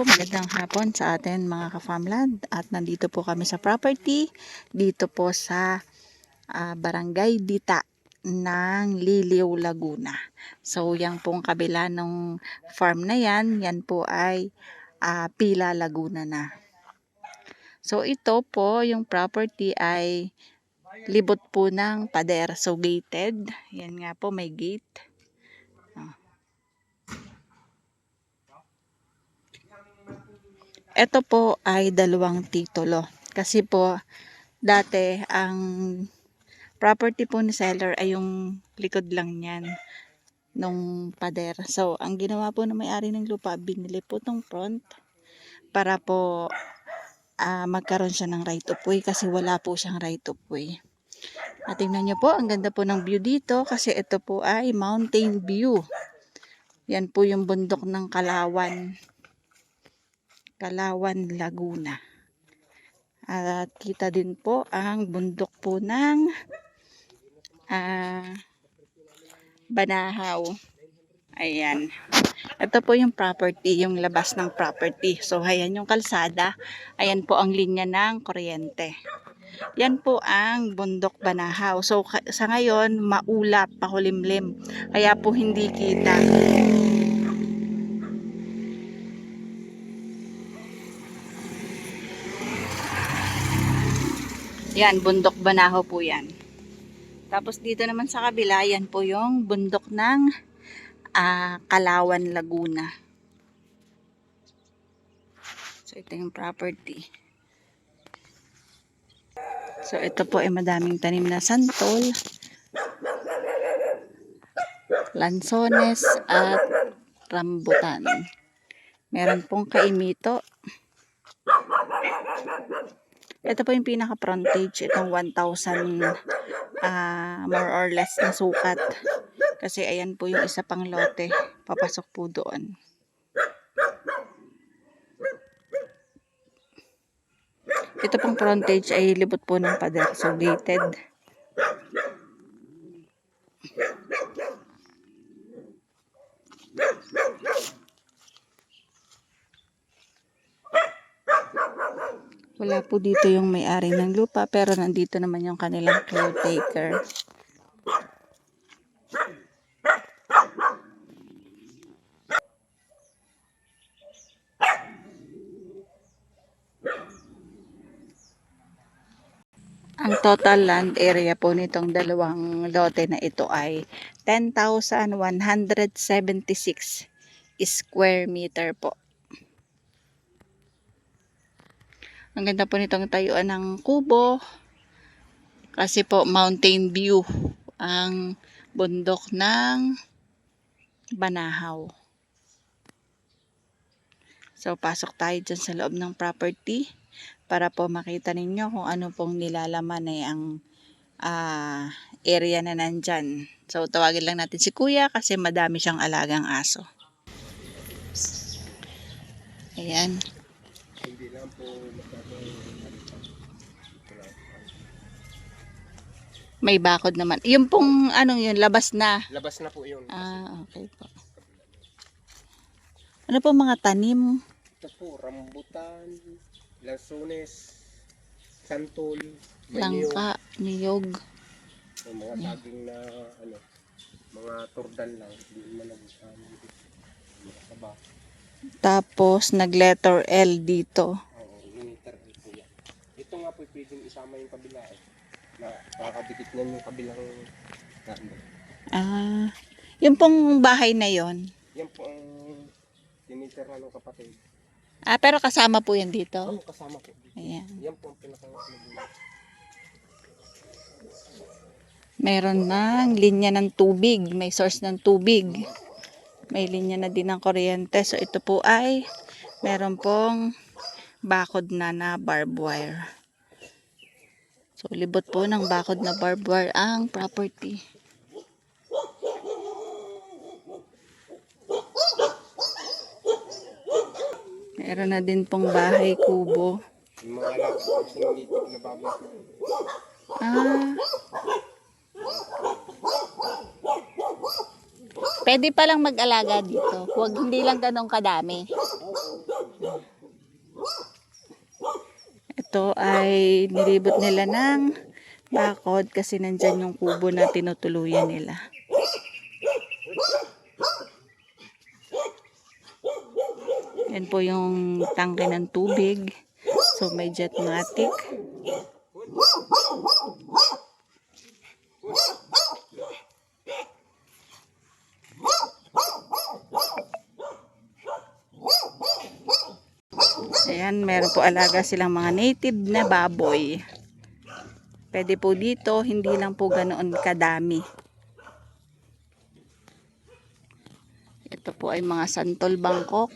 magandang hapon sa atin mga ka-farmland at nandito po kami sa property dito po sa Barangay Dita ng Liliw, Laguna. So yan pong kabila ng farm na yan po ay Pila, Laguna na. So ito po yung property ay libot po ng pader, so gated. Yan nga po, may gate. Ito po ay dalawang titulo. Kasi po, dati ang property po ni seller ay yung likod lang niyan nung pader. So, ang ginawa po ng may-ari ng lupa, binili po tong front para po magkaroon siya ng right of way kasi wala po siyang right of way. At tingnan nyo po, ang ganda po ng view dito kasi ito po ay mountain view. Yan po yung bundok ng Kalawan, Laguna. At kita din po ang bundok po ng Banahaw. Ayan. Ito po yung property, yung labas ng property. So, ayan yung kalsada. Ayan po ang linya ng kuryente. Yan po ang bundok Banahaw. So, sa ngayon, maulap, pakulimlim. Kaya po hindi kita. Yan, bundok Banahaw po yan. Tapos dito naman sa kabila, yan po yung bundok ng Kalawan, Laguna. So ito yung property. So ito po ay madaming tanim na santol, lansones at rambutan. Meron pong kaimito. Ito po yung pinaka frontage, itong 1,000 more or less na sukat. Kasi ayan po yung isa pang lote, papasok po doon. Ito pong frontage ay libot po ng pader, so gated. Wala po dito yung may-ari ng lupa, pero nandito naman yung kanilang caretaker. Ang total land area po nitong dalawang lote na ito ay 10,176 square meter po. Ang ganda po nitong tayuan ng kubo. Kasi po mountain view ang bundok ng Banahaw. So pasok tayo dyan sa loob ng property para po makita ninyo kung ano pong nilalaman ay ang area na nandyan. So tawagin lang natin si Kuya kasi madami siyang alagang aso. Ayan. Hindi lang po May bakod naman. Yung pong anong yun, labas na. labas na po yun. Okay po. Ano po mga tanim? Ito po, rambutan, lansones, santol, Langka, niyog. yung mga saging na mga turdan lang, hindi naman nakasaba. Tapos nag-letter L dito. Oo, miniter po yan. Ito nga po pwedeng isama yung kabila na pakakadikit na yung kabilang Yung pong bahay na yon. yan po ang miniter na ng kapatid. Pero kasama po yan dito. Ano kasama po? Ayan. Yan po ang pinaka-magulang. Meron ng linya ng tubig. May source ng tubig. May linya na din ng kuryente. So ito po ay meron pong bakod na barbed wire. So libot po ng bakod na barbed wire ang property. Meron na din pong bahay kubo. Yung mga alam, sinilitig na baboy. Pwede palang mag-alaga dito. Huwag hindi lang ganong kadami. Oo, Ito ay nilibot nila ng bakod kasi nandyan yung kubo na tinutuluyan nila. Yan po yung tangke ng tubig. So may jetmatic. Ayan, meron po alaga silang mga native na baboy. Pwede po dito, hindi lang po ganoon kadami. Ito po ay mga santol Bangkok.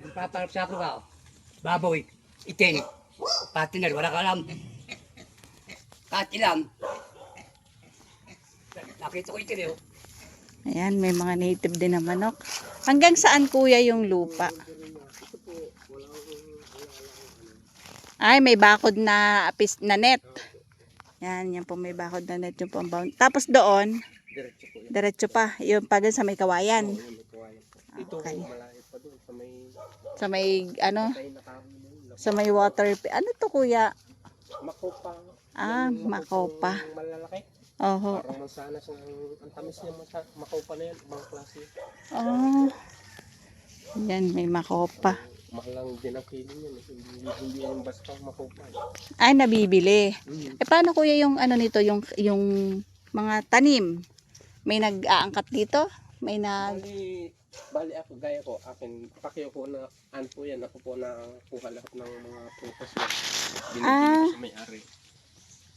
Paparap sa ako ka, baboy, itin, partner, wala ka alam. Kahit ilam. Nakita ko itin eh. Ayan, may mga native din na manok. Hanggang saan kuya yung lupa? Ay, may bakod na net. Yan po may bakod na net yung pambound. Tapos doon, diretso pa. Yung pa dun sa may kawayan. Ito Okay. malayo pa doon sa may Sa may, ano, patay na kahoy na yun. sa may water. Ano to kuya? Makopa. Ah, Yung makopa. malalaki. Oho. Parang mansanas ang tamis niya makopa na yan. Ibang klase. Oh. Yan, may makopa. Mahalang din ang kilo niyan. Hindi yung basta makopa. Ay, nabibili. Mm. Eh, paano kuya yung ano nito, yung mga tanim? May nag-aangkat dito? May nag... Bali ako, gaya ko, akin, pakiyo ko na, ano po yan, ako po na kuha lahat ng mga prutas na binibili ko sa may-ari.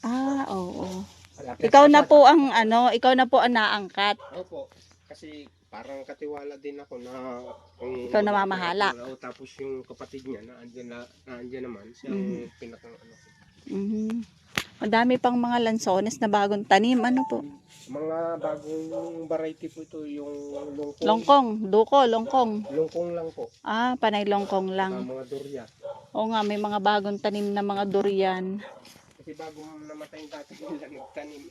Ah, oo. Ikaw na po ang ano, ikaw na po ang naangkat. Opo, kasi parang katiwala din ako na kung Ikaw namamahala. Oo, tapos yung kapatid niya na andyan naman, siya ang pinakang ano. Mhm. Madami pang mga lansones na bagong tanim. Ano po? Mga bagong variety po ito, yung lungkong. Longkong, duko, longkong. Lungkong lang po. Ah, panay longkong lang. Mga durya. Oo nga, may mga bagong tanim na mga durian. Kasi bago namatay yung tatay nila, nagtanim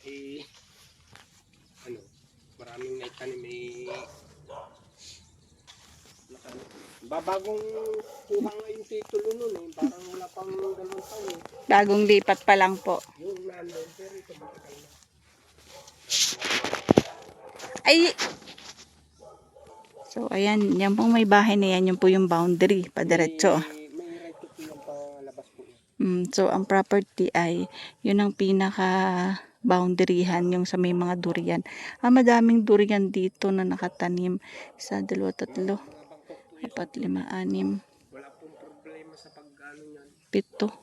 ano, maraming naitanim babagong kuha nga yung titulo nun parang wala pang 2 taon Bagong lipat pa lang po. yung nandun, pero ito matagal na. Ay! So, ayan. Yan pong may bahay na yan. Yun po yung boundary. Padiretso. May right to po yung palabas po yan. So, ang property ay yun ang pinaka boundaryhan yung sa may mga durian. Madaming durian dito na nakatanim. 1, 2, 3, 4, 5, 6. Wala pong problema sa pag-ano yan. 7.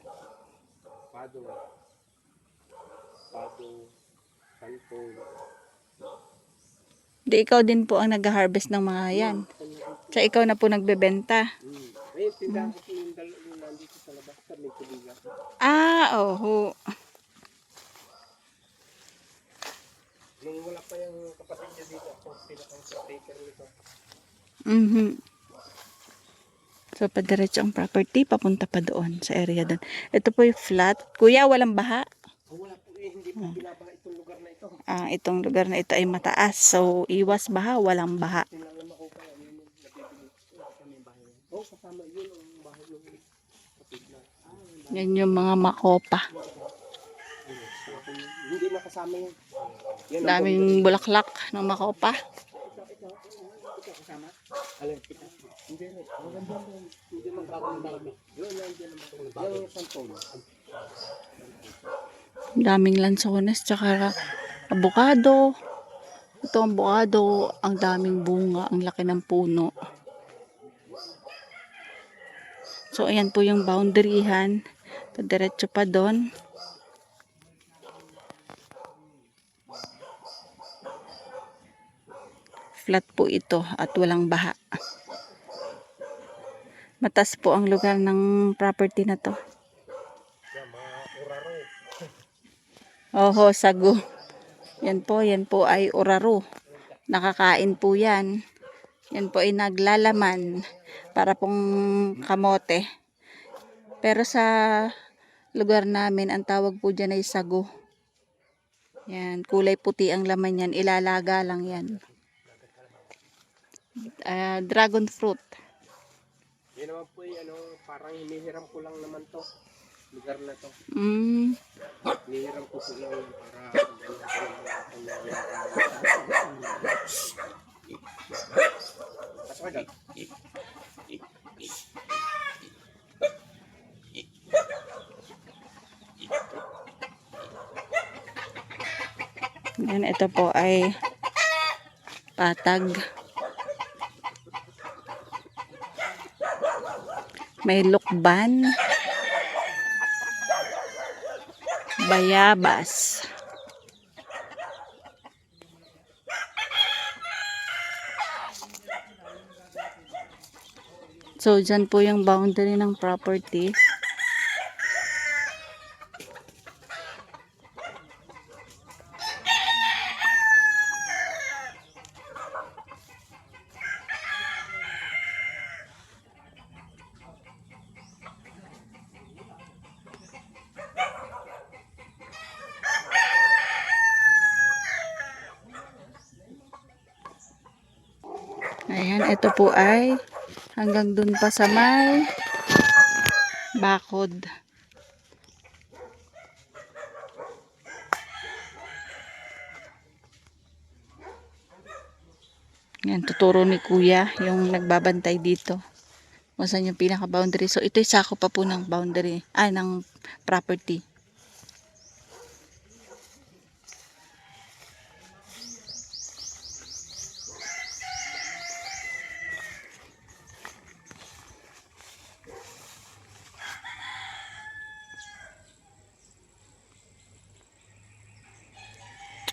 Pado, kanto. Di ikaw din po ang nag-harvest ng mga yan. So, ikaw na po nagbebenta. Ayun, tindahan ko po yung yung nandito sa labas sa may tubigan. Oo. Nung wala pa yung kapatid niya dito, ako pinakang caretaker nito. So, padiretso ang property, papunta pa doon, sa area doon. Ito po yung flat. Kuya, walang baha. Wala po hindi po binabaha itong lugar na ito. Itong lugar na ito ay mataas. So, iwas baha, walang baha. Tinangan ako pa, yun yung nabibili. Kami bahay. Kasama yun ang bahay ng kapatid na. Yan yung mga makopa. Hindi nakasama yun. Yan ang Daming bulaklak ng makopa. kasama. Alin? Hindi rin. Maganda rin. Hindi magkakong bago. Yun, nandiyan naman. Yung santol. Daming lansones, tsaka abukado. Ito ang abukado, ang daming bunga, ang laki ng puno. So, ayan po yung boundaryhan. Diretso pa doon. Flat po ito at walang baha. Matas po ang lugar ng property na to. Oho, sago. Yan po ay oraro. Nakakain po yan. Yan po ay naglalaman para pong kamote. Pero sa lugar namin, ang tawag po dyan ay sago. Yan, kulay puti ang laman yan. Ilalaga lang yan. Dragon fruit. Yan naman po ano, parang hinihiram ko lang naman to. Lugar na to. Mm, Hinihiram ko po lang para pasok ka dyan. yan, ito po ay patag. May lukban. Bayabas. So, dyan po yung boundary ng property. Ayan, ito po ay hanggang dun pa sa may bakod. Yan, tuturo ni Kuya yung nagbabantay dito. Kung saan yung pinaka-boundary. So, ito'y sako pa po ng boundary, ng property.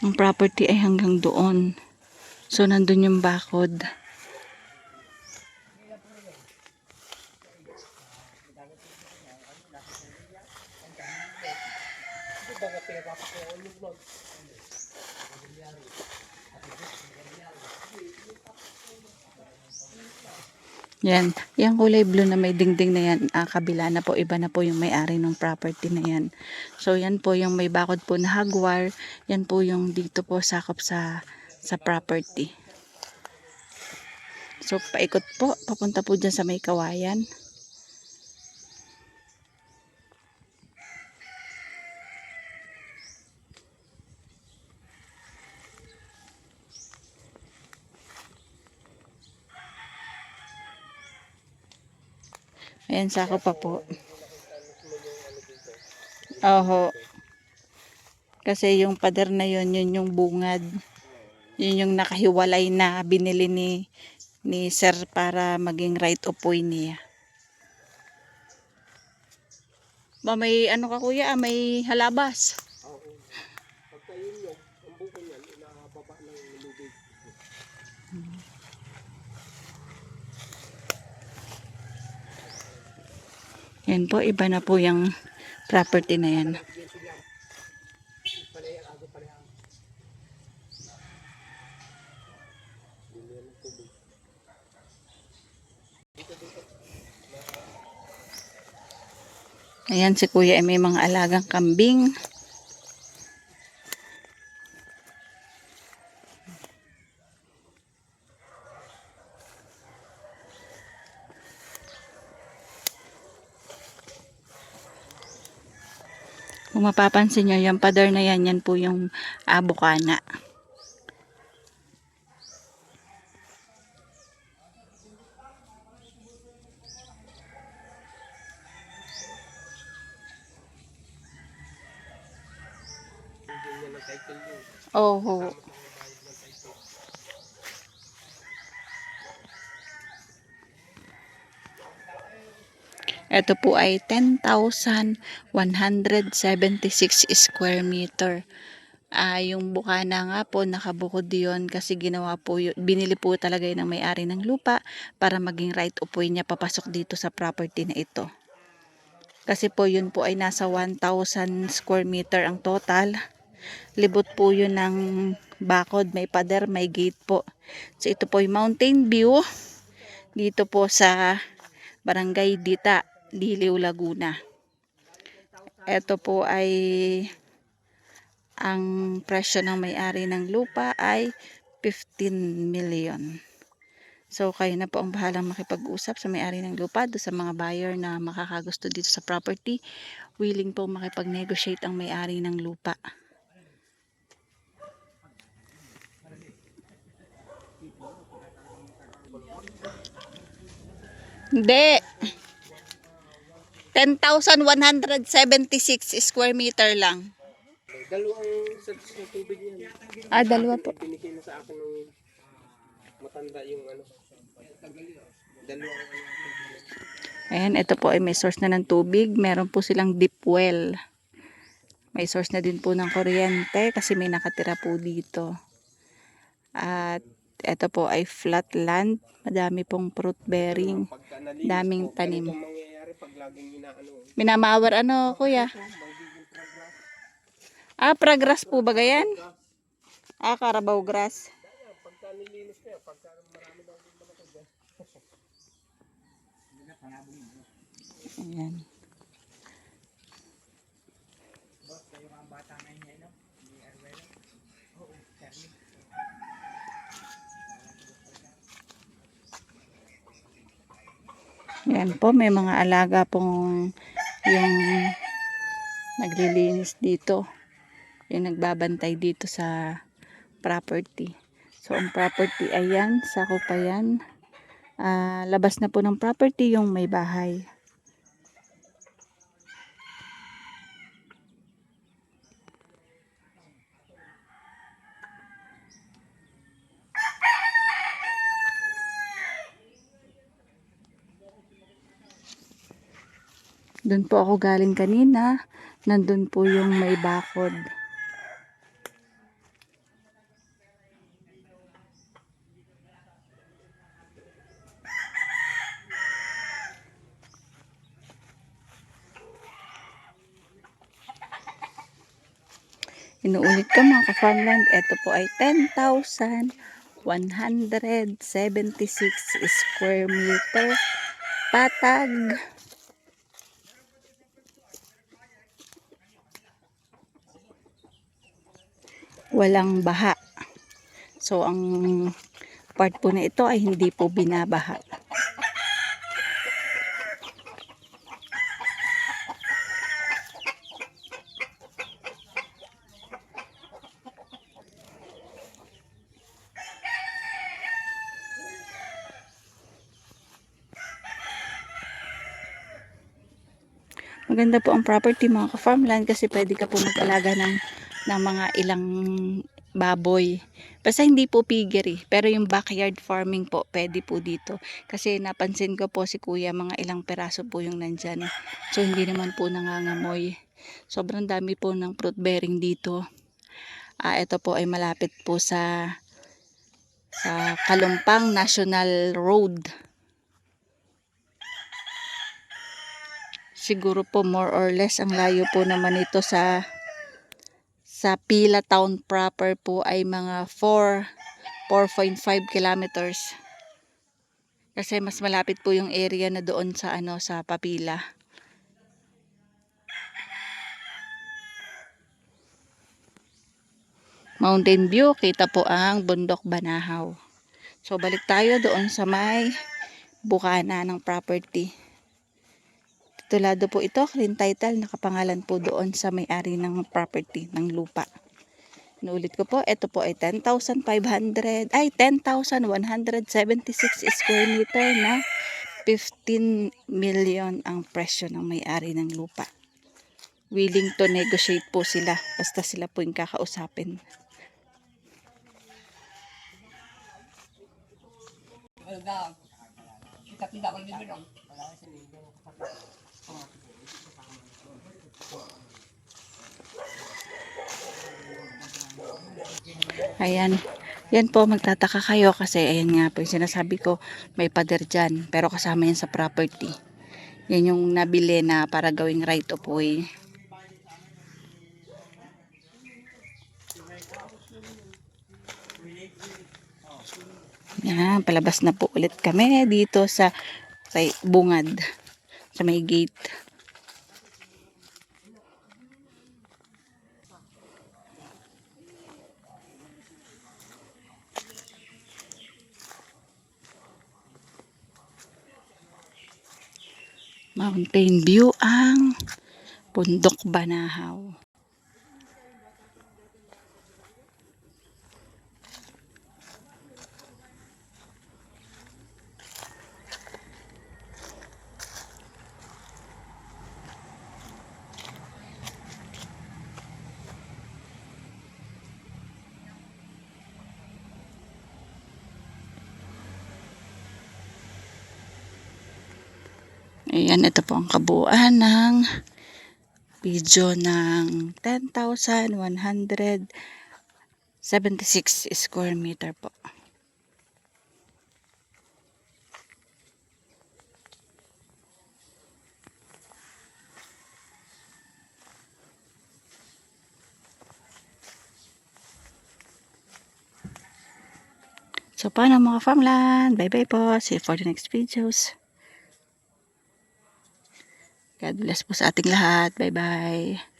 Ang property ay hanggang doon. So, nandun yung bakod. Yan. Yung kulay blue na may dingding na yan, kabila na po, iba na po yung may-ari ng property na yan. So, yan po yung may bakod po na hagwar. Yan po yung dito po sakop sa property. So, paikot po. Papunta po dyan sa may kawayan. Ayan, sako pa po. Oho. Kasi yung pader na yun yung bungad. Yun yung nakahiwalay na binili ni Sir para maging right of way niya. Ba, may ano ka kuya, may halabas. Pagka yun yung, ang buko niyan, inababa ng lubig. Yan po, iba na po yung property na yan. Ayan, si kuya ay may mga alagang kambing. Kung mapapansin nyo, yung pader na yan, yan po yung bukana. Oho. Ito po ay 10,176 square meter. Yung bukana nga po, nakabukod yun kasi ginawa po yun, binili po talaga yun ng may-ari ng lupa para maging right of way niya papasok dito sa property na ito. Kasi po yun po ay nasa 1,000 square meter ang total. Libot po yun ng bakod, may pader, may gate po. So ito po yung mountain view dito po sa Barangay Dita, Diliw, Laguna. Ito po ay ang presyo ng may-ari ng lupa ay 15 million. So, kayo na po ang bahalang makipag-usap sa may-ari ng lupa, do sa mga buyer na makakagusto dito sa property. Willing po makipag-negotiate ang may-ari ng lupa. Hindi. 10,176 square meter lang. Dalawang sets ng tubig yan. Dalawa po. Binigay na sa akin ng matanda yung ano. Dalawang ano. Ayan, ito po ay may source na ng tubig. Meron po silang deep well. May source na din po ng kuryente kasi may nakatira po dito. At ito po ay flat land. Madami pong fruit bearing. Pagka nalinis Daming po, tanim. ganitong mangyayari pag laging inaano. Minamawar ano, kuya? Progress po ba yan? Carabao grass. Pagka nilinis ko yan, pagka marami daw din naman ako dyan. Ayan. Ayan po, may mga alaga pong yung naglilinis dito. Yung nagbabantay dito sa property. So, ang property ayan, sako pa yan. Labas na po ng property yung may bahay. Doon po ako galing kanina. Nandun po yung may bakod. Inuulit ko mga ka-farmland, ito po ay 10,176 square meter. Patag. Walang baha. So, ang part po na ito ay hindi po binabaha. Maganda po ang property mga ka-farmland kasi pwede ka po mag-alaga ng mga ilang baboy. Basta hindi po piggery, pero yung backyard farming po, pwede po dito. Kasi napansin ko po si kuya, mga ilang peraso po yung nandyan. So hindi naman po nangangamoy. Sobrang dami po ng fruit bearing dito. Ito po ay malapit po sa Kalumpang National Road. Siguro po more or less ang layo po naman ito sa Pila Town proper po ay mga 4.5 kilometers. Kasi mas malapit po yung area na doon sa sa Papila. Mountain view, kita po ang Bundok Banahaw. So balik tayo doon sa may bukana ng property. Titulado po ito, clean title, nakapangalan po doon sa may-ari ng property, ng lupa. Inuulit ko po, ito po ay 10,176 square meter na 15 million ang presyo ng may-ari ng lupa. Willing to negotiate po sila, basta sila po yung kakausapin. Ayan. Yan po, magtataka kayo kasi ayan nga po yung sinasabi ko, may pader dyan. Pero kasama yan sa property. Yan yung nabili na para gawing right of way. Yan, palabas na po ulit kami dito sa bungad. Sa may gate. mountain view ang Bundok Banahaw. Ayan, ito po ang kabuuan ng video ng 10,176 square meter po. So, paano mga farmland? Bye-bye po. See you for the next videos. God bless po sa ating lahat. Bye-bye.